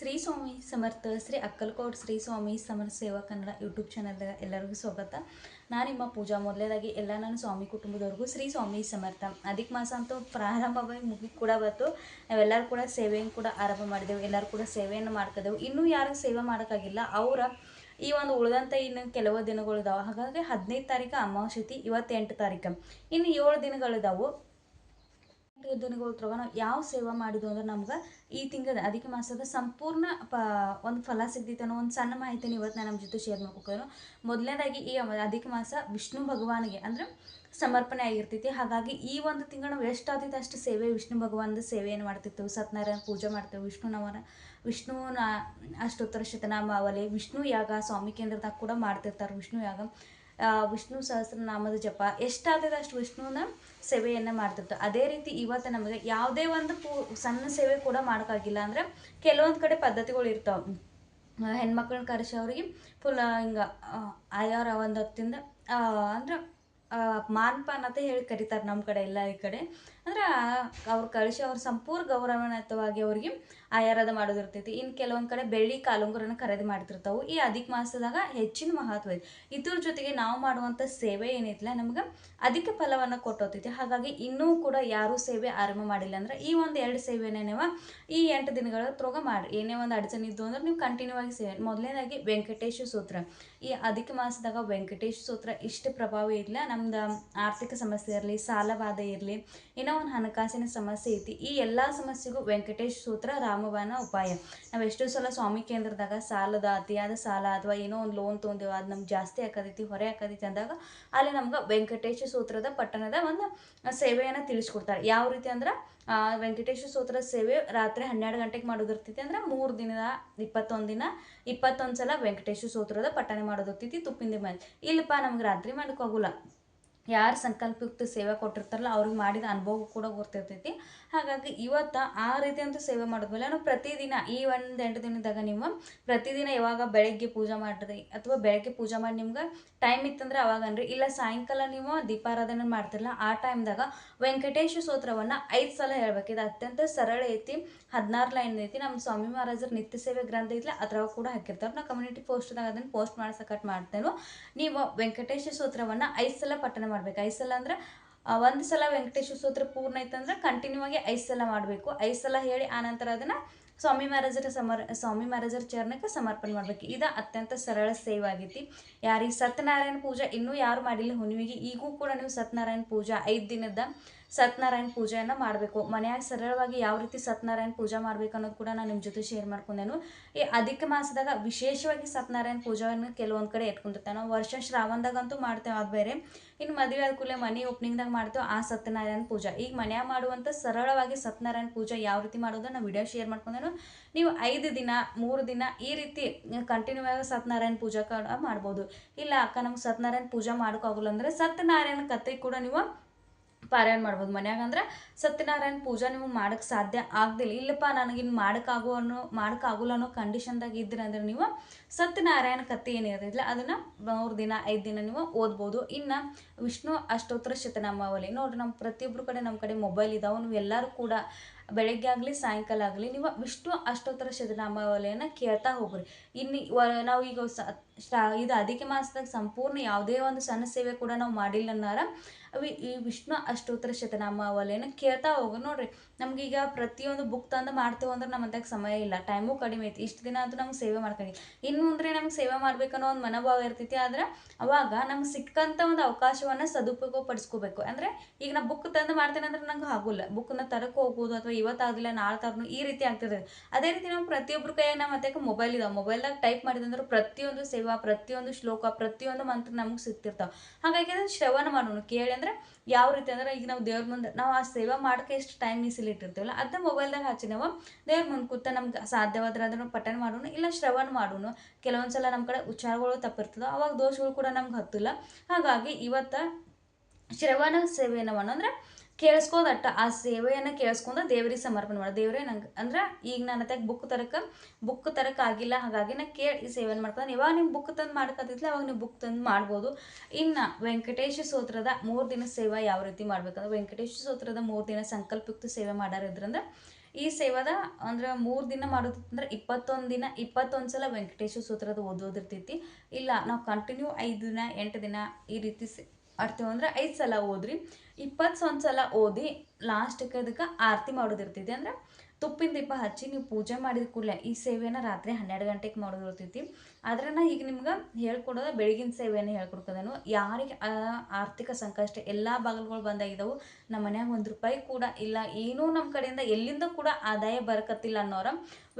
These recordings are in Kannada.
ಶ್ರೀ ಸ್ವಾಮಿ ಸಮರ್ಥ ಶ್ರೀ ಅಕ್ಕಲಕೋಟ್ ಶ್ರೀ ಸ್ವಾಮಿ ಸಮರ್ಥ ಸೇವಾ ಕನ್ನಡ ಯೂಟ್ಯೂಬ್ ಚಾನಲ್ದಾಗ ಎಲ್ಲರಿಗೂ ಸ್ವಾಗತ. ನಾನು ನಿಮ್ಮ ಪೂಜಾ. ಮೊದಲೇದಾಗಿ ಎಲ್ಲ ನನ್ನ ಸ್ವಾಮಿ ಕುಟುಂಬದವ್ರಿಗೂ ಶ್ರೀ ಸ್ವಾಮಿ ಸಮರ್ಥ. ಅಧಿಕ ಮಾಸ ಅಂತೂ ಪ್ರಾರಂಭವಾಗಿ ಮುಗಿ ಕೂಡ ಬಂತು. ನಾವೆಲ್ಲರೂ ಕೂಡ ಸೇವೆಯನ್ನು ಕೂಡ ಆರಂಭ ಮಾಡಿದೆವು. ಎಲ್ಲರೂ ಕೂಡ ಸೇವೆಯನ್ನು ಮಾಡ್ತಿದ್ದೆವು. ಇನ್ನೂ ಯಾರಿಗೆ ಸೇವೆ ಮಾಡೋಕ್ಕಾಗಿಲ್ಲ ಅವರ ಈ ಒಂದು ಉಳಿದಂಥ ಇನ್ನು ಕೆಲವು ದಿನಗಳಿದಾವೆ. ಹಾಗಾಗಿ 15 ತಾರೀಕು ಅಮಾವಾಸ್ಯೆ, ಇವತ್ತು 8 ತಾರೀಕು, ಇನ್ನು 7 ದಿನಗಳಿದಾವೆ. ದಿನಗಳೊಳಗೆ ನಾವು ಯಾವ ಸೇವೆ ಮಾಡಿದ್ವು ಅಂದ್ರೆ ನಮ್ಗೆ ಈ ತಿಂಗಳ ಅಧಿಕ ಮಾಸದ ಸಂಪೂರ್ಣ ಒಂದು ಫಲ ಸಿಗ್ತೈತೆ ಅನ್ನೋ ಒಂದು ಸಣ್ಣ ಮಾಹಿತಿನ ಇವತ್ತು ನಾನು ನಮ್ಮ ಜೊತೆ ಶೇರ್ ಮಾಡ್ಕೋನು. ಮೊದಲನೇದಾಗಿ ಈ ಅಧಿಕ ಮಾಸ ವಿಷ್ಣು ಭಗವಾನಿಗೆ ಅಂದ್ರೆ ಸಮರ್ಪಣೆ ಆಗಿರ್ತೈತಿ. ಹಾಗಾಗಿ ಈ ಒಂದು ತಿಂಗಳು ನಾವು ಎಷ್ಟಾದೈತೆ ಅಷ್ಟು ಸೇವೆ ವಿಷ್ಣು ಭಗವಾನದ ಸೇವೆಯನ್ನು ಮಾಡ್ತಿರ್ತೇವೆ. ಸತ್ಯನಾರಾಯಣ ಪೂಜೆ ಮಾಡ್ತೇವೆ, ವಿಷ್ಣುವನ ಅಷ್ಟೋತ್ತರ ಶತನಾಮಾವಳಿ, ವಿಷ್ಣು ಯಾಗ ಸ್ವಾಮಿ ಕೇಂದ್ರದಾಗ ಕೂಡ ಮಾಡ್ತಿರ್ತಾರೆ. ವಿಷ್ಣು ಯಾಗ, ವಿಷ್ಣು ಸಹಸ್ರನಾಮದ ಜಪ, ಎಷ್ಟಾದದ ಅಷ್ಟು ವಿಷ್ಣುವಿನ ಸೇವೆಯನ್ನು ಮಾಡ್ತಿರ್ತಾರೆ. ಅದೇ ರೀತಿ ಇವತ್ತು ನಮಗೆ ಯಾವುದೇ ಒಂದು ಸಣ್ಣ ಸೇವೆ ಕೂಡ ಮಾಡೋಕ್ಕಾಗಿಲ್ಲ ಅಂದ್ರೆ ಕೆಲವೊಂದು ಕಡೆ ಪದ್ಧತಿಗಳು ಇರ್ತಾವೆ. ಹೆಣ್ಮಕ್ಳನ್ನ ಕರೆಸಿ ಅವ್ರಿಗೆ ಫುಲ್ ಹಿಂಗೆ ಆಯಾರ ಒಂದು ಹೊತ್ತಿಂದ ಅಂದ್ರೆ ಮಾನ್ಪಾನ್ ಅಂತ ಹೇಳಿ ಕರೀತಾರೆ ನಮ್ಮ ಕಡೆ ಎಲ್ಲ. ಈ ಕಡೆ ಅಂದ್ರೆ ಅವ್ರು ಕಳಿಸಿ ಅವ್ರ ಸಂಪೂರ್ಣ ಗೌರವಾನ್ವಿತವಾಗಿ ಅವ್ರಿಗೆ ಆಯಾರದ ಮಾಡೋದಿರ್ತೈತಿ. ಇನ್ನು ಕೆಲವೊಂದು ಕಡೆ ಬೆಳ್ಳಿ ಕಾಲುಂಗುರನ ಖರೀದಿ ಮಾಡ್ತಿರ್ತಾವೆ. ಈ ಅಧಿಕ ಮಾಸದಾಗ ಹೆಚ್ಚಿನ ಮಹತ್ವ ಇದೆ. ಇದ್ರ ಜೊತೆಗೆ ನಾವು ಮಾಡುವಂಥ ಸೇವೆ ಏನೈತಿಲ್ಲ ನಮ್ಗೆ ಅಧಿಕ ಫಲವನ್ನು ಕೊಟ್ಟೋತೈತಿ. ಹಾಗಾಗಿ ಇನ್ನೂ ಕೂಡ ಯಾರೂ ಸೇವೆ ಆರಂಭ ಮಾಡಿಲ್ಲ ಅಂದ್ರೆ ಈ ಒಂದು 2 ಸೇವೆನೇ ನೀವು ಈ 8 ದಿನಗಳ ತ್ರೋಗ ಮಾಡಿ. ಏನೇ ಒಂದು ಅಡಚಣೆ ಇದ್ದು ಅಂದ್ರೆ ನೀವು ಕಂಟಿನ್ಯೂ ಆಗಿ ಸೇವೆ. ಮೊದಲನೇದಾಗಿ ವೆಂಕಟೇಶ ಸೂತ್ರ. ಈ ಅಧಿಕ ಮಾಸದಾಗ ವೆಂಕಟೇಶ ಸೂತ್ರ ಇಷ್ಟು ಪ್ರಭಾವ ಇಲ್ಲ. ನಮ್ದು ಆರ್ಥಿಕ ಸಮಸ್ಯೆ ಇರಲಿ, ಸಾಲಬಾಧೆ ಇರಲಿ, ಏನೋ ಒಂದು ಹಣಕಾಸಿನ ಸಮಸ್ಯೆ ಐತಿ, ಈ ಎಲ್ಲ ಸಮಸ್ಯೆಗೂ ವೆಂಕಟೇಶ ಸೂತ್ರ ರಾಮಬಾಣ ಉಪಾಯ. ನಾವು ಎಷ್ಟೋ ಸಲ ಸ್ವಾಮಿ ಕೇಂದ್ರದಾಗ ಸಾಲದ ಅತಿಯಾದ ಸಾಲ ಅಥವಾ ಏನೋ ಒಂದು ಲೋನ್ ತೊಗೊಂಡೇವು, ಅದು ನಮ್ಗೆ ಜಾಸ್ತಿ ಹಾಕತೈತಿ, ಹೊರೆ ಹಾಕತೈತಿ ಅಂದಾಗ ಅಲ್ಲಿ ನಮ್ಗೆ ವೆಂಕಟೇಶ ಸೂತ್ರದ ಪಟ್ಟಣದ ಒಂದು ಸೇವೆಯನ್ನು ತಿಳಿಸ್ಕೊಡ್ತಾರೆ. ಯಾವ ರೀತಿ ಅಂದ್ರೆ ವೆಂಕಟೇಶ ಸೂತ್ರದ ಸೇವೆ ರಾತ್ರಿ 12 ಗಂಟೆಗೆ ಮಾಡೋದಿರ್ತೈತಿ. ಅಂದ್ರೆ 3 ದಿನದ 21 ದಿನ 21 ಸಲ ವೆಂಕಟೇಶ ಸೂತ್ರದ ಪಠನೆ ಮಾಡೋದಿರ್ತೈತಿ ತುಪ್ಪಿಂದ ಮೇಲೆ. ಇಲ್ಲಪ್ಪ ನಮ್ಗೆ ರಾತ್ರಿ ಮಾಡೋಕ್ಕಾಗಲ್ಲ, ಯಾರು ಸಂಕಲ್ಪಯುಕ್ತ ಸೇವೆ ಕೊಟ್ಟಿರ್ತಾರಲ್ಲ ಅವ್ರಿಗೆ ಮಾಡಿದ ಅನುಭವ ಕೂಡ ಗೊತ್ತಿರ್ತೈತಿ. ಹಾಗಾಗಿ ಇವತ್ತು ಆ ರೀತಿ ಅಂತೂ ಸೇವೆ ಮಾಡಿದ್ಮೇಲೆ ನಾವು ಪ್ರತಿದಿನ ಈ 8 ದಿನದಾಗ ನೀವು ಪ್ರತಿದಿನ ಯಾವಾಗ ಬೆಳಗ್ಗೆ ಪೂಜೆ ಮಾಡಿರಿ ಅಥವಾ ಬೆಳಗ್ಗೆ ಪೂಜೆ ಮಾಡಿ ನಿಮ್ಗೆ ಟೈಮ್ ಇತ್ತಂದ್ರೆ ಅವಾಗನ್ರಿ, ಇಲ್ಲ ಸಾಯಂಕಾಲ ನೀವು ದೀಪಾರಾಧನೆ ಮಾಡ್ತಿರಲ್ಲ ಆ ಟೈಮ್ದಾಗ ವೆಂಕಟೇಶ ಸ್ತೋತ್ರವನ್ನು 5 ಸಲ ಹೇಳ್ಬೇಕು. ಇದು ಅತ್ಯಂತ ಸರಳ ಐತಿ, 16 ಲೈನ್ ಐತಿ. ನಮ್ಮ ಸ್ವಾಮಿ ಮಹಾರಾಜರ ನಿತ್ಯ ಸೇವೆ ಗ್ರಂಥ ಐತಿಲ್ಲ ಅದ್ರಾಗ ಕೂಡ ಹಾಕಿರ್ತಾರೆ. ನಾವು ಕಮ್ಯುನಿಟಿ ಪೋಸ್ಟ್ದಾಗ ಅದನ್ನು ಪೋಸ್ಟ್ ಮಾಡ್ಸಕಟ್ ಮಾಡ್ತೇವೆ. ನೀವು ವೆಂಕಟೇಶ ಸ್ತೋತ್ರವನ್ನು 5 ಸಲ ಪಠನೆ ಮಾಡ್ಬೇಕು. 5 ಸಲ ಅಂದ್ರೆ 1 ಸಲ ವೆಂಕಟೇಶ ಸ್ತೋತ್ರ ಪೂರ್ಣ ಐತಂದ್ರೆ ಕಂಟಿನ್ಯೂ ಆಗಿ 5 ಸಲ ಮಾಡಬೇಕು. 5 ಸಲ ಹೇಳಿ ಆನಂತರ ಅದನ್ನು ಸ್ವಾಮಿ ಮಹಾರಾಜರ ಚರಣಕ್ಕೆ ಸಮರ್ಪಣೆ ಮಾಡ್ಬೇಕು. ಇದು ಅತ್ಯಂತ ಸರಳ ಸೇವೆ ಆಗೈತಿ. ಯಾರಿಗೆ ಸತ್ಯನಾರಾಯಣ ಪೂಜೆ ಇನ್ನೂ ಯಾರು ಮಾಡಿಲ್ಲ ಹುಣ್ಣಿಮೆಗೆ, ಈಗೂ ಕೂಡ ನೀವು ಸತ್ಯನಾರಾಯಣ ಪೂಜೆ 5 ದಿನದ ಸತ್ಯನಾರಾಯಣ ಪೂಜೆಯನ್ನು ಮಾಡಬೇಕು. ಮನೆಯಾಗ ಸರಳವಾಗಿ ಯಾವ ರೀತಿ ಸತ್ಯನಾರಾಯಣ ಪೂಜೆ ಮಾಡ್ಬೇಕು ಅನ್ನೋದು ಕೂಡ ನಾನು ನಿಮ್ಮ ಜೊತೆ ಶೇರ್ ಮಾಡ್ಕೊಂಡೇನು. ಈ ಅಧಿಕ ಮಾಸದಾಗ ವಿಶೇಷವಾಗಿ ಸತ್ಯನಾರಾಯಣ ಪೂಜೆಯನ್ನು ಕೆಲವೊಂದು ಕಡೆ ಇಟ್ಕೊಂಡಿರ್ತಾವೆ. ನಾವು ವರ್ಷ ಶ್ರಾವಣದಾಗಂತೂ ಮಾಡ್ತೇವೆ, ಅದು ಬೇರೆ. ಇನ್ನು ಮದುವೆ ಆದ ಕೂಡಲೇ ಮನೆ ಓಪನಿಂಗ್ದಾಗ ಮಾಡ್ತೇವೆ ಆ ಸತ್ಯನಾರಾಯಣ ಪೂಜೆ. ಈಗ ಮನ್ಯಾಗ ಮಾಡುವಂಥ ಸರಳವಾಗಿ ಸತ್ಯನಾರಾಯಣ ಪೂಜೆ ಯಾವ ರೀತಿ ಮಾಡೋದು ನಾವು ವಿಡಿಯೋ ಶೇರ್ ಮಾಡ್ಕೊಂಡೇನು. ನೀವು 5 ದಿನ 3 ದಿನ ಈ ರೀತಿ ಕಂಟಿನ್ಯೂ ಆಗಿ ಸತ್ಯನಾರಾಯಣ ಪೂಜೆ ಮಾಡ್ಬೋದು. ಇಲ್ಲ ಅಕ್ಕ ನಮ್ಗೆ ಸತ್ಯನಾರಾಯಣ ಪೂಜೆ ಮಾಡೋಕ್ಕಾಗಲ್ಲ ಅಂದರೆ ಸತ್ಯನಾರಾಯಣ ಕಥೆ ಕೂಡ ನೀವು ಪಾರಾಯಣ ಮಾಡ್ಬೋದು ಮನ್ಯಾಗ. ಅಂದ್ರೆ ಸತ್ಯನಾರಾಯಣ ಪೂಜೆ ನೀವು ಮಾಡೋಕ್ಕೆ ಸಾಧ್ಯ ಆಗ್ದಿಲ್ಲ, ಇಲ್ಲಪ್ಪ ನನಗಿನ್ನು ಮಾಡೋಕ್ಕಾಗಲ್ಲ ಅನ್ನೋ ಕಂಡೀಷನ್ದಾಗ ಇದ್ರಿ ಅಂದ್ರೆ ನೀವು ಸತ್ಯನಾರಾಯಣ ಕಥೆ ಏನಿರೋದಿಲ್ಲ ಅದನ್ನು 3 ದಿನ 5 ದಿನ ನೀವು ಓದ್ಬೋದು. ಇನ್ನು ವಿಷ್ಣು ಅಷ್ಟೋತ್ತರ ಶತನಾಮಾವಳಿ ನೋಡ್ರಿ, ನಮ್ಮ ಪ್ರತಿಯೊಬ್ಬರು ಕಡೆ ನಮ್ಮ ಕಡೆ ಮೊಬೈಲ್ ಇದಾವೆ. ನೀವು ಎಲ್ಲರೂ ಕೂಡ ಬೆಳಗ್ಗೆ ಆಗಲಿ ಸಾಯಂಕಾಲ ಆಗಲಿ ನೀವು ವಿಷ್ಣು ಅಷ್ಟೋತ್ತರ ಶತನಾಮಾವಳಿಯನ್ನು ಕೇಳ್ತಾ ಹೋಗ್ರಿ. ಇನ್ನು ನಾವು ಈಗ ಇದು ಅಧಿಕ ಮಾಸದಾಗ ಸಂಪೂರ್ಣ ಯಾವುದೇ ಒಂದು ಸಣ್ಣ ಸೇವೆ ಕೂಡ ನಾವು ಮಾಡಿಲ್ಲ ಅನ್ನಾರ ಈ ವಿಷ್ಣು ಅಷ್ಟೋತ್ತರ ಶತನಾಮಾವಳಿಯನ್ನು ಕೇಳ್ತಾ ಹೋಗಿ ನೋಡ್ರಿ. ನಮ್ಗೀಗ ಪ್ರತಿಯೊಂದು ಬುಕ್ ತಂದು ಮಾಡ್ತೇವೆ ಅಂದ್ರೆ ನಮ್ಮ ಅಂತಾಗ ಸಮಯ ಇಲ್ಲ, ಟೈಮು ಕಡಿಮೆ ಐತಿ. ಇಷ್ಟು ದಿನ ಅಂತೂ ನಮ್ಗೆ ಸೇವೆ ಮಾಡ್ಕೊಂಡು ಇನ್ನು ಅಂದರೆ ನಮ್ಗೆ ಸೇವೆ ಮಾಡ್ಬೇಕನ್ನೋ ಒಂದು ಮನೋಭಾವ ಇರ್ತೈತಿ. ಆದ್ರೆ ಅವಾಗ ನಮ್ಗೆ ಸಿಕ್ಕಂಥ ಒಂದು ಅವಕಾಶವನ್ನು ಸದುಪಯೋಗ ಪಡಿಸ್ಕೋಬೇಕು. ಅಂದರೆ ಈಗ ನಾ ಬುಕ್ ತಂದು ಮಾಡ್ತೇನೆ ಅಂದ್ರೆ ನಂಗೆ ಆಗೋಲ್ಲ, ಬುಕ್ಕನ್ನ ತರಕ್ಕೆ ಹೋಗ್ಬೋದು ಅಥವಾ ಇವತ್ತಾಗಲಿಲ್ಲ ನಾಳೆ ತರನು ಈ ರೀತಿ ಆಗ್ತಿರ್ತದೆ. ಅದೇ ರೀತಿ ನಾವು ಪ್ರತಿಯೊಬ್ಬರು ಕೈಯಾಗ ನಮ್ಮ ಮತ್ತೆ ಮೊಬೈಲ್ ಇದಾವೆ, ಮೊಬೈಲ್ದಾಗ ಟೈಪ್ ಮಾಡಿದಂದ್ರೆ ಪ್ರತಿಯೊಂದು ಸೇವಾ, ಪ್ರತಿಯೊಂದು ಶ್ಲೋಕ, ಪ್ರತಿಯೊಂದು ಮಂತ್ರ ನಮ್ಗೆ ಸಿಗ್ತಿರ್ತಾವೆ. ಹಾಗಾಗಿ ಅದನ್ನು ಶ್ರವಣ ಮಾಡೋಣ. ಕೇಳಿ ಅಂದ್ರೆ ಯಾವ ರೀತಿ ಅಂದ್ರೆ ಈಗ ನಾವು ದೇವ್ರ ಮುಂದೆ ನಾವು ಆ ಸೇವೆ ಮಾಡೋಕ್ಕೆ ಎಷ್ಟು ಟೈಮ್ ಮೀಸಲಿಟ್ಟಿರ್ತೀವಲ್ಲ ಅದನ್ನ ಮೊಬೈಲ್ದಾಗ ಹಚ್ಚಿ ನಾವು ದೇವ್ರ ಮುಂದೆ ಕೂತ ನಮ್ಗೆ ಸಾಧ್ಯವಾದ್ರೆ ಅದನ್ನು ಪಠಣ ಮಾಡೋಣ, ಇಲ್ಲ ಶ್ರವಣ ಮಾಡೋಣ. ಕೆಲವೊಂದು ಸಲ ನಮ್ಮ ಕಡೆ ಉಚ್ಚಾರಗಳು ತಪ್ಪಿರ್ತದೆ, ಅವಾಗ ದೋಷಗಳು ಕೂಡ ನಮ್ಗೆ ಹತ್ತಿಲ್ಲ. ಹಾಗಾಗಿ ಇವತ್ತು ಶ್ರವಣ ಸೇವೆಯನ್ನು ಮಾಡೋ ಅಂದ್ರೆ ಕೇಳಿಸ್ಕೋದಟ್ಟ ಆ ಸೇವೆಯನ್ನು ಕೇಳಿಸ್ಕೊಂಡು ದೇವ್ರಿಗೆ ಸಮರ್ಪಣೆ ಮಾಡೋದು. ದೇವ್ರೇ ನಂಗೆ ಅಂದ್ರೆ ಈಗ ನನ್ನ ಹತ್ತಾಗ ಬುಕ್ ತರಕ್ಕೆ ಆಗಿಲ್ಲ, ಹಾಗಾಗಿ ನಾ ಕೇಳಿ ಈ ಸೇವೆಯನ್ನು ಮಾಡ್ಕೊಂಡು ಯಾವಾಗ ನೀವು ಬುಕ್ ತಂದು ಮಾಡ್ಕೊತಿದ್ಲ ಅವಾಗ ನೀವು ಬುಕ್ ತಂದು ಮಾಡ್ಬೋದು. ಇನ್ನು ವೆಂಕಟೇಶ ಸ್ತೋತ್ರದ 3 ದಿನ ಸೇವೆ ಯಾವ ರೀತಿ ಮಾಡ್ಬೇಕಂದ್ರೆ ವೆಂಕಟೇಶ ಸ್ತೋತ್ರದ 3 ದಿನ ಸಂಕಲ್ಪಯುಕ್ತ ಸೇವೆ ಮಾಡಾರಿದ್ರಂದ್ರೆ ಈ ಸೇವಾದ ಅಂದ್ರೆ 3 ದಿನ ಮಾಡೋದಂದ್ರೆ 21 ದಿನ 21 ಸಲ ವೆಂಕಟೇಶ್ವರ ಸ್ತೋತ್ರದ ಓದೋದಿರ್ತೈತಿ. ಇಲ್ಲ ನಾವು ಕಂಟಿನ್ಯೂ 5 ದಿನ 8 ದಿನ ಈ ರೀತಿ ಆಡ್ತೇವೆ ಅಂದ್ರೆ 5 ಸಲ ಓದ್ರಿ. 21 ಸಲ ಓದಿ ಲಾಸ್ಟ್ಗೆ ಅದಕ್ಕೆ ಆರತಿ ಮಾಡೋದಿರ್ತೈತಿ. ಅಂದ್ರೆ ತುಪ್ಪಿನ ದೀಪ ಹಚ್ಚಿ ನೀವು ಪೂಜೆ ಮಾಡಿದ ಕೂಡಲೇ ಈ ಸೇವೆಯನ್ನು ರಾತ್ರಿ 12 ಗಂಟೆಗೆ ಮಾಡೋದಿರ್ತೈತಿ. ಆದರೆ ನಾ ಈಗ ನಿಮ್ಗೆ ಹೇಳ್ಕೊಡೋದು ಬೆಳಗಿನ ಸೇವೆಯನ್ನು ಹೇಳ್ಕೊಡ್ಕೋದನು. ಯಾರಿಗೆ ಆರ್ಥಿಕ ಸಂಕಷ್ಟ ಎಲ್ಲ ಬಾಗಿಲುಗಳು ಬಂದಾಗಿದ್ದವು, ನಮ್ಮ ಮನ್ಯಾಗ ₹1 ಕೂಡ ಇಲ್ಲ, ಏನೂ ನಮ್ಮ ಕಡೆಯಿಂದ ಎಲ್ಲಿಂದ ಕೂಡ ಆದಾಯ ಬರಕತ್ತಿಲ್ಲ ಅನ್ನೋರ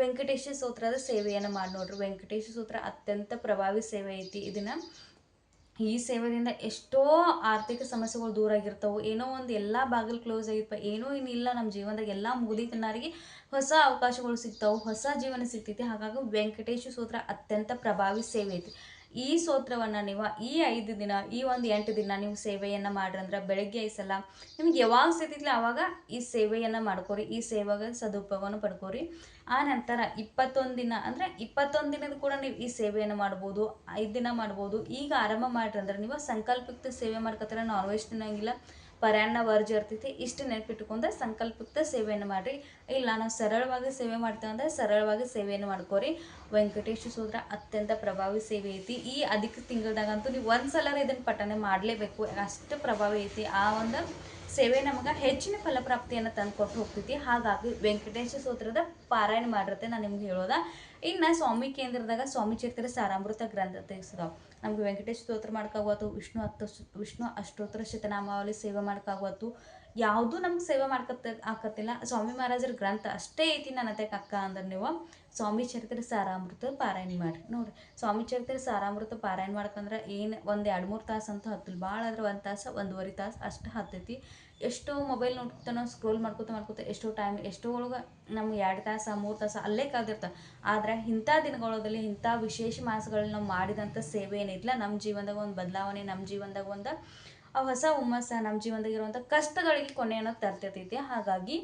ವೆಂಕಟೇಶ್ವರ ಸ್ತೋತ್ರದ ಸೇವೆಯನ್ನು ಮಾಡಿ ನೋಡ್ರಿ. ವೆಂಕಟೇಶ್ವರ ಸ್ತೋತ್ರ ಅತ್ಯಂತ ಪ್ರಭಾವಿ ಸೇವೆ ಐತಿ. ಇದನ್ನು ಈ ಸೇವೆಯಿಂದ ಎಷ್ಟೋ ಆರ್ಥಿಕ ಸಮಸ್ಯೆಗಳು ದೂರ ಆಗಿರ್ತಾವೆ. ಏನೋ ಒಂದು ಎಲ್ಲ ಬಾಗಿಲು ಕ್ಲೋಸ್ ಆಗಿರ್ಪ, ಏನೋ ಇನ್ನಿಲ್ಲ ನಮ್ಮ ಜೀವನದಾಗ ಎಲ್ಲ ಮುಗಿದಿದ್ದನಾರಿಗೆ ಹೊಸ ಅವಕಾಶಗಳು ಸಿಗ್ತಾವೆ, ಹೊಸ ಜೀವನ ಸಿಗ್ತೈತಿ. ಹಾಗಾಗಿ ವೆಂಕಟೇಶ್ವರ ಸ್ತೋತ್ರ ಅತ್ಯಂತ ಪ್ರಭಾವಿ ಸೇವೆ ಐತಿ. ಈ ಸ್ತೋತ್ರವನ್ನು ನೀವು ಈ 5 ದಿನ ಈ ಒಂದು 8 ದಿನ ನೀವು ಸೇವೆಯನ್ನು ಮಾಡ್ರಂದ್ರೆ ಬೆಳಗ್ಗೆ 5 ಸಲ ನಿಮ್ಗೆ ಯಾವಾಗ ಸಿಗ್ತಿಲ್ಲ ಆವಾಗ ಈ ಸೇವೆಯನ್ನು ಮಾಡ್ಕೋರಿ. ಈ ಸೇವೆಗೆ ಸದುಪಯೋಗವನ್ನು ಪಡ್ಕೋರಿ. ಆ ನಂತರ 21 ದಿನ ಅಂದರೆ 21 ದಿನದ ಕೂಡ ನೀವು ಈ ಸೇವೆಯನ್ನು ಮಾಡ್ಬೋದು, 5 ದಿನ ಮಾಡ್ಬೋದು. ಈಗ ಆರಂಭ ಮಾಡ್ರಂದ್ರೆ ನೀವು ಸಂಕಲ್ಪಯುಕ್ತ ಸೇವೆ ಮಾಡ್ಕೊತಾರೆ. ನಾನ್ ವೆಜ್ ತಿನ್ನೋಂಗಿಲ್ಲ, ಪರ್ಯಾನ್ನ ವರ್ಜ ಇರ್ತೈತಿ. ಇಷ್ಟು ನೆನಪಿಟ್ಟುಕೊಂಡು ಸಂಕಲ್ಪಯುಕ್ತ ಸೇವೆಯನ್ನು ಮಾಡಿರಿ. ಇಲ್ಲ ನಾವು ಸರಳವಾಗಿ ಸೇವೆ ಮಾಡ್ತೇವೆ ಅಂದರೆ ಸರಳವಾಗಿ ಸೇವೆಯನ್ನು ಮಾಡ್ಕೋರಿ. ವೆಂಕಟೇಶ್ವರ ಸ್ತೋತ್ರ ಅತ್ಯಂತ ಪ್ರಭಾವಿ ಸೇವೆ ಐತಿ. ಈ ಅಧಿಕ ತಿಂಗಳದಾಗಂತೂ ನೀವು ಒಂದ್ಸಲ ಇದನ್ನು ಪಠನೆ ಮಾಡಲೇಬೇಕು, ಅಷ್ಟು ಪ್ರಭಾವಿ ಐತಿ. ಆ ಒಂದು ಸೇವೆ ನಮಗೆ ಹೆಚ್ಚಿನ ಫಲಪ್ರಾಪ್ತಿಯನ್ನು ತಂದು ಕೊಟ್ಟು ಹೋಗ್ತೈತಿ. ಹಾಗಾಗಿ ವೆಂಕಟೇಶ್ವರ ಸ್ತೋತ್ರದ ಪಾರಾಯಣ ಮಾಡಿರುತ್ತೆ ನಾನು ನಿಮ್ಗೆ ಹೇಳೋದ. ಇನ್ನು ಸ್ವಾಮಿ ಕೇಂದ್ರದಾಗ ಸ್ವಾಮಿ ಚರಿತ್ರೆ ಸಾರಾಮೃತ ಗ್ರಂಥ ತೆಗೆಸಿದಾವೆ. ನಮ್ಗೆ ವೆಂಕಟೇಶ್ವರ ಸ್ತೋತ್ರ ಮಾಡ್ಕಾಗತ್ತು, ವಿಷ್ಣು ಅಷ್ಟೋತ್ತರ ಶತನಾಮಾವಳಿ ಸೇವೆ ಮಾಡ್ಕಾಗತ್ತು. ಯಾವುದೂ ನಮ್ಗೆ ಸೇವೆ ಆಕತ್ತಿಲ್ಲ. ಸ್ವಾಮಿ ಮಹಾರಾಜರ ಗ್ರಂಥ ಅಷ್ಟೇ ಐತಿ ನನ್ನ ಅತ್ತೆಗೆ ಅಕ್ಕ ಅಂದ್ರೆ ನೀವು ಸ್ವಾಮಿ ಚರಿತ್ರೆ ಸಾರಾಮೃತ ಪಾರಾಯಣ ಮಾಡಿರಿ ನೋಡಿರಿ. ಸ್ವಾಮಿ ಚರಿತ್ರೆ ಸಾರಾಮೃತ ಪಾರಾಯಣ ಮಾಡ್ಕಂದ್ರೆ ಏನು ಒಂದು 2-3 ತಾಸು ಅಂತೂ ಹತ್ತಿಲ್ಲ, ಭಾಳ ಆದ್ರೆ 1 ತಾಸು 1.5 ತಾಸು ಅಷ್ಟು ಹತ್ತೈತಿ. ಎಷ್ಟೋ ಮೊಬೈಲ್ ನೋಡ್ತಾನೋ ಸ್ಕ್ರೋಲ್ ಮಾಡ್ಕೋತ ಎಷ್ಟೋ ಟೈಮ್ ಎಷ್ಟೋ ಒಳಗೆ ನಮ್ಗೆ 2 ತಾಸು 3 ತಾಸು ಅಲ್ಲೇ ಕಾದಿರ್ತಾರೆ. ಆದರೆ ಇಂಥ ದಿನಗಳಲ್ಲಿ ಇಂಥ ವಿಶೇಷ ಮಾಸಗಳಲ್ಲಿ ನಾವು ಮಾಡಿದಂಥ ಸೇವೆ ಏನಿಲ್ಲ ನಮ್ಮ ಜೀವನದಾಗ ಒಂದು ಬದಲಾವಣೆ, ನಮ್ಮ ಜೀವನದಾಗ ಒಂದು ಹೊಸ ಹುಮ್ಮಸ್ಸ, ನಮ್ಮ ಜೀವನದಾಗ ಇರುವಂಥ ಕಷ್ಟಗಳಿಗೆ ಕೊನೆಯನ್ನು ತರ್ತಿರ್ತೈತಿ. ಹಾಗಾಗಿ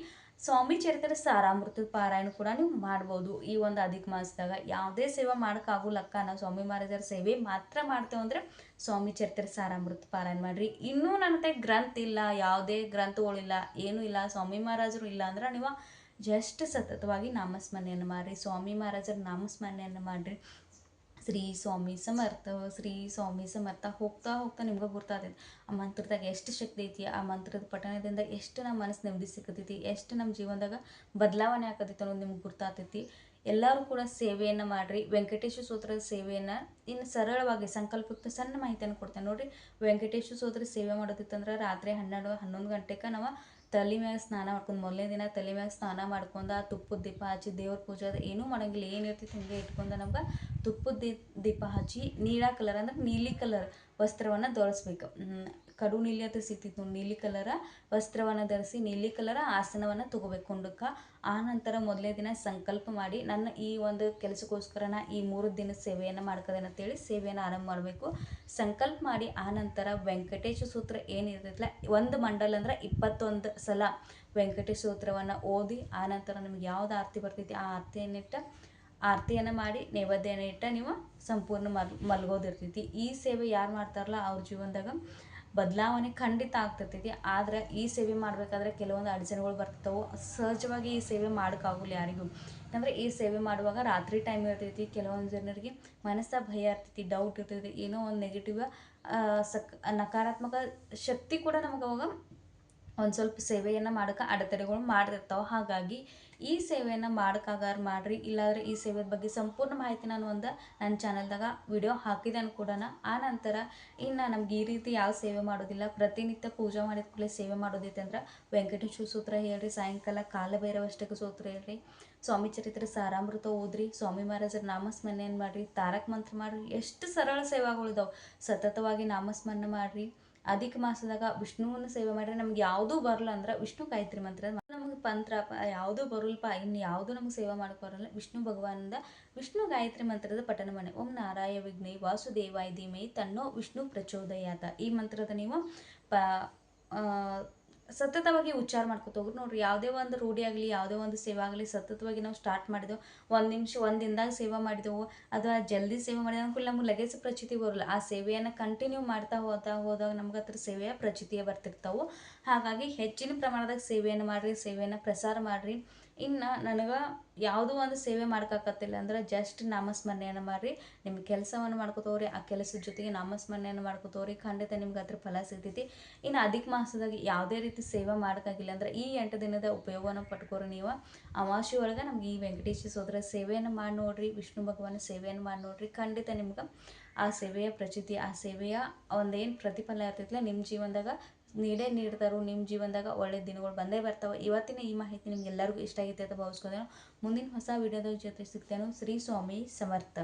ಸ್ವಾಮಿ ಚರಿತ್ರೆ ಸಾರಾಮೃತದ ಪಾರಾಯಣ ಕೂಡ ನೀವು ಮಾಡ್ಬೋದು. ಈ ಒಂದು ಅಧಿಕ ಮಾಸದಾಗ ಯಾವುದೇ ಸೇವೆ ಮಾಡೋಕ್ಕಾಗೋಲ್ಲಕ್ಕ, ನಾವು ಸ್ವಾಮಿ ಮಹಾರಾಜರ ಸೇವೆ ಮಾತ್ರ ಮಾಡ್ತೇವೆ ಅಂದರೆ ಸ್ವಾಮಿ ಚರಿತ್ರೆ ಸಾರಾಮೃತ ಪಾರಾಯಣ ಮಾಡಿರಿ. ಇನ್ನೂ ನನ್ನ ಗ್ರಂಥ ಇಲ್ಲ, ಯಾವುದೇ ಗ್ರಂಥಗಳಿಲ್ಲ, ಏನೂ ಇಲ್ಲ, ಸ್ವಾಮಿ ಮಹಾರಾಜರು ಇಲ್ಲ ಅಂದ್ರೆ ನೀವು ಜಸ್ಟ್ ಸತತವಾಗಿ ನಾಮಸ್ಮರಣೆಯನ್ನು ಮಾಡಿರಿ. ಸ್ವಾಮಿ ಮಹಾರಾಜರ ನಾಮಸ್ಮರಣೆಯನ್ನು ಮಾಡಿರಿ. ಶ್ರೀ ಸ್ವಾಮಿ ಸಮರ್ಥ, ಶ್ರೀ ಸ್ವಾಮಿ ಸಮರ್ಥ ಹೋಗ್ತಾ ಹೋಗ್ತಾ ನಿಮ್ಗೆ ಗೊತ್ತಾಗ್ತೈತಿ ಆ ಮಂತ್ರದಾಗ ಎಷ್ಟು ಶಕ್ತಿ ಐತಿ, ಆ ಮಂತ್ರದ ಪಠಣದಿಂದ ಎಷ್ಟು ನಮ್ಮ ಮನಸ್ಸು ನೆಮ್ಮದಿ ಸಿಕ್ಕತೈತಿ, ಎಷ್ಟು ನಮ್ಮ ಜೀವನದಾಗ ಬದಲಾವಣೆ ಆಕತೈತಿ ಅನ್ನೋದು ನಿಮ್ಗೆ ಗೊತ್ತಾಗ್ತೈತಿ. ಎಲ್ಲರೂ ಕೂಡ ಸೇವೆಯನ್ನು ಮಾಡಿರಿ. ವೆಂಕಟೇಶ್ವರ ಸ್ತೋತ್ರದ ಸೇವೆಯನ್ನು ಇನ್ನು ಸರಳವಾಗಿ ಸಂಕಲ್ಪಯುಕ್ತ ಸಣ್ಣ ಮಾಹಿತಿಯನ್ನು ಕೊಡ್ತೇನೆ ನೋಡಿರಿ. ವೆಂಕಟೇಶ್ವರ ಸ್ತೋತ್ರದ ಸೇವೆ ಮಾಡೋದಿತ್ತಂದ್ರೆ ರಾತ್ರಿ 12-11 ಗಂಟೆಗೆ ನಾವು ತಲೆ ಮ್ಯಾಗ ಸ್ನಾನ ಮಾಡ್ಕೊಂಡು, ಮೊದಲನೇ ದಿನ ತಲೆ ಮ್ಯಾಗ ಸ್ನಾನ ಮಾಡ್ಕೊಂಡು ತುಪ್ಪದ ದೀಪ ಹಚ್ಚಿ ದೇವ್ರ ಪೂಜೆ ಅದು ಏನೂ ಮಾಡೋಂಗಿಲ್ಲ, ಏನಿರ್ತೈತಿ ಹಂಗೆ ಇಟ್ಕೊಂಡು ನಮ್ಗೆ ತುಪ್ಪದ ದೀಪ ಹಚ್ಚಿ ನೀಲಿ ಕಲರ್ ವಸ್ತ್ರವನ್ನು ಧರಿಸ್ಬೇಕು. ಕಡು ನೀಲಿ ಅಂತ ಸಿಗ್ತಿತ್ತು, ನೀಲಿ ಕಲರ ವಸ್ತ್ರವನ್ನು ಧರಿಸಿ ನೀಲಿ ಕಲರ ಆಸನವನ್ನು ತಗೋಬೇಕು ಕುಂಡಕ್ಕೆ. ಆ ನಂತರ ಮೊದಲನೇ ದಿನ ಸಂಕಲ್ಪ ಮಾಡಿ ನನ್ನ ಈ ಒಂದು ಕೆಲಸಕ್ಕೋಸ್ಕರ ಈ 3 ದಿನದ ಸೇವೆಯನ್ನು ಮಾಡ್ಕೋದೇನಂತೇಳಿ ಸೇವೆಯನ್ನು ಆರಂಭ ಮಾಡಬೇಕು. ಸಂಕಲ್ಪ ಮಾಡಿ ಆ ನಂತರ ವೆಂಕಟೇಶ್ವರ ಸ್ತೋತ್ರ ಏನಿರ್ತೈತಿಲ್ಲ, ಒಂದು ಮಂಡಲ ಅಂದ್ರೆ 21 ಸಲ ವೆಂಕಟೇಶ್ವರ ಸ್ತೋತ್ರವನ್ನು ಓದಿ ಆ ನಂತರ ನಿಮ್ಗೆ ಯಾವ್ದು ಆರತಿ ಬರ್ತೈತಿ ಆ ಆರತಿಯನ್ನು ಮಾಡಿ ನೈವೇದ್ಯನ ಇಟ್ಟ ನೀವು ಸಂಪೂರ್ಣ ಮಲ್ಗೋದಿರ್ತೈತಿ. ಈ ಸೇವೆ ಯಾರು ಮಾಡ್ತಾರಲ್ಲ ಅವ್ರ ಜೀವನದಾಗ ಬದಲಾವಣೆ ಖಂಡಿತ ಆಗ್ತಿರ್ತೈತಿ. ಆದ್ರೆ ಈ ಸೇವೆ ಮಾಡಬೇಕಾದ್ರೆ ಕೆಲವೊಂದು ಅಡಚಣೆಗಳು ಬರ್ತಾವೆ. ಸಹಜವಾಗಿ ಈ ಸೇವೆ ಮಾಡೋಕ್ಕಾಗಲ್ಲ ಯಾರಿಗೂ. ಯಾಕಂದರೆ ಈ ಸೇವೆ ಮಾಡುವಾಗ ರಾತ್ರಿ ಟೈಮ್ ಇರ್ತೈತಿ, ಕೆಲವೊಂದು ಜನರಿಗೆ ಮನಸ್ಸ ಭಯ ಇರ್ತೈತಿ, ಡೌಟ್ ಇರ್ತೈತಿ, ಏನೋ ಒಂದು ನೆಗೆಟಿವ್ ನಕಾರಾತ್ಮಕ ಶಕ್ತಿ ಕೂಡ ನಮಗೆ ಅವಾಗ ಒಂದು ಸ್ವಲ್ಪ ಸೇವೆಯನ್ನು ಮಾಡೋಕೆ ಅಡೆತಡೆಗಳು ಮಾಡಿರ್ತಾವೆ. ಹಾಗಾಗಿ ಈ ಸೇವೆಯನ್ನು ಮಾಡೋಕ್ಕಾಗಾರ ಮಾಡಿರಿ. ಇಲ್ಲಾಂದರೆ ಈ ಸೇವೆ ಬಗ್ಗೆ ಸಂಪೂರ್ಣ ಮಾಹಿತಿ ನಾನು ನನ್ನ ಚಾನಲ್ದಾಗ ವಿಡಿಯೋ ಹಾಕಿದ್ದೇನೆ ಕೂಡ. ಆ ನಂತರ ಇನ್ನು ನಮ್ಗೆ ಈ ರೀತಿ ಯಾವ ಸೇವೆ ಮಾಡೋದಿಲ್ಲ, ಪ್ರತಿನಿತ್ಯ ಪೂಜೆ ಮಾಡಿದ ಕೂಡಲೇ ಸೇವೆ ಮಾಡೋದೈತೆ ಅಂದ್ರೆ ವೆಂಕಟೇಶ್ವರ ಸ್ತೋತ್ರ ಹೇಳ್ರಿ, ಸಾಯಂಕಾಲ ಕಾಲಭೈರವಾಷ್ಟಕ ಸ್ತೋತ್ರ ಹೇಳ್ರಿ, ಸ್ವಾಮಿ ಚರಿತ್ರೆ ಸಾರಾಮೃತ ಓದ್ರಿ, ಸ್ವಾಮಿ ಮಹಾರಾಜರ ನಾಮಸ್ಮರಣೆಯನ್ನು ಮಾಡಿರಿ, ತಾರಕ ಮಂತ್ರ ಮಾಡಿರಿ. ಎಷ್ಟು ಸರಳ ಸೇವೆಗಳಿದಾವೆ. ಸತತವಾಗಿ ನಾಮಸ್ಮರಣೆ ಮಾಡಿರಿ. ಅಧಿಕ ಮಾಸದಾಗ ವಿಷ್ಣುವನ್ನ ಸೇವೆ ಮಾಡಿದ್ರೆ ನಮ್ಗೆ ಯಾವುದೂ ಬರಲ್ಲ ಅಂದ್ರೆ ವಿಷ್ಣು ಗಾಯತ್ರಿ ಮಂತ್ರ ನಮಗೆ ಪಂತ್ರ ಯಾವುದೂ ಬರಲ್ಪ, ಇನ್ನು ಯಾವುದೂ ನಮ್ಗೆ ಸೇವೆ ಮಾಡೋಕೆ ಬರಲ್ಲ. ವಿಷ್ಣು ಭಗವಾನದ ವಿಷ್ಣು ಗಾಯತ್ರಿ ಮಂತ್ರದ ಪಠನ ಮಾಡಿ. ಓಂ ನಾರಾಯ ವಿಘ್ನೇ ವಾಸುದೇವಾಯ ಧೀಮಹಿ ತನ್ನೋ ವಿಷ್ಣು ಪ್ರಚೋದಯಾತ. ಈ ಮಂತ್ರದ ನೀವು ಸತತವಾಗಿ ಉಚ್ಚಾರ ಮಾಡ್ಕೊತ ಹೋಗ್ರಿ ನೋಡ್ರಿ. ಯಾವುದೇ ಒಂದು ರೂಢಿ ಆಗಲಿ, ಯಾವುದೇ ಒಂದು ಸೇವೆ ಆಗಲಿ ಸತತವಾಗಿ ನಾವು ಸ್ಟಾರ್ಟ್ ಮಾಡಿದೆವು, 1 ನಿಮಿಷ 1 ದಿನದಾಗ ಸೇವೆ ಮಾಡಿದೆವು, ಅಥವಾ ಜಲ್ದಿ ಸೇವೆ ಮಾಡಿದ ಅನ್ಕೂಲ ನಮ್ಗೆ ಲಗೇಜ್ ಪ್ರಚಿತಿ ಬರೋಲ್ಲ. ಆ ಸೇವೆಯನ್ನು ಕಂಟಿನ್ಯೂ ಮಾಡ್ತಾ ಹೋದಾಗ ನಮ್ಗೆ ಅದ್ರ ಸೇವೆಯ ಪ್ರಚಿತಿಯೇ ಬರ್ತಿರ್ತಾವೆ. ಹಾಗಾಗಿ ಹೆಚ್ಚಿನ ಪ್ರಮಾಣದಾಗ ಸೇವೆಯನ್ನು ಮಾಡಿರಿ, ಸೇವೆಯನ್ನು ಪ್ರಸಾರ ಮಾಡಿರಿ. ಇನ್ನು ನನಗೆ ಯಾವುದೋ ಒಂದು ಸೇವೆ ಮಾಡ್ಕಾಕತ್ತಿಲ್ಲ ಅಂದ್ರೆ ಜಸ್ಟ್ ನಾಮಸ್ಮರಣೆಯನ್ನು ಮಾಡಿರಿ. ನಿಮ್ಮ ಕೆಲಸವನ್ನು ಮಾಡ್ಕೋತವ್ರಿ, ಆ ಕೆಲಸದ ಜೊತೆಗೆ ನಾಮಸ್ಮರಣೆಯನ್ನು ಮಾಡ್ಕೋತವ್ರಿ, ಖಂಡಿತ ನಿಮ್ಗೆ ಅದ್ರ ಫಲ ಸಿಗ್ತೈತಿ. ಇನ್ನು ಅಧಿಕ ಮಾಸದಾಗ ಯಾವುದೇ ರೀತಿ ಸೇವೆ ಮಾಡೋಕ್ಕಾಗಿಲ್ಲ ಅಂದ್ರೆ ಈ 8 ದಿನದ ಉಪಯೋಗವನ್ನು ಪಟ್ಕೋರಿ. ನೀವು ಅಮಾವಾಸ್ಯೆ ಒಳಗೆ ನಮ್ಗೆ ಈ ವೆಂಕಟೇಶ ಸೋದರ ಸೇವೆಯನ್ನು ಮಾಡಿ ನೋಡ್ರಿ, ವಿಷ್ಣು ಭಗವಾನ ಸೇವೆಯನ್ನು ಮಾಡಿ ನೋಡ್ರಿ. ಖಂಡಿತ ನಿಮ್ಗೆ ಆ ಸೇವೆಯ ಪ್ರಚಿತಿ, ಆ ಸೇವೆಯ ಒಂದೇನು ಪ್ರತಿಫಲ ಇರ್ತೈತಿಲ್ಲ ನಿಮ್ಮ ಜೀವನದಾಗ ನೀಡೇ ನೀಡ್ತಾರೋ. ನಿಮ್ಮ ಜೀವನದಾಗ ಒಳ್ಳೆ ದಿನಗಳು ಬಂದೇ ಬರ್ತಾವೆ. ಇವತ್ತಿನ ಈ ಮಾಹಿತಿ ನಿಮ್ಗೆ ಎಲ್ಲರಿಗೂ ಇಷ್ಟ ಆಗೈತೆ ಅಂತ ಭಾವಿಸ್ಕೊಂಡೇನು. ಮುಂದಿನ ಹೊಸ ವಿಡಿಯೋದ ಜೊತೆ ಸಿಗ್ತೇನೆ. ಶ್ರೀ ಸ್ವಾಮಿ ಸಮರ್ಥ.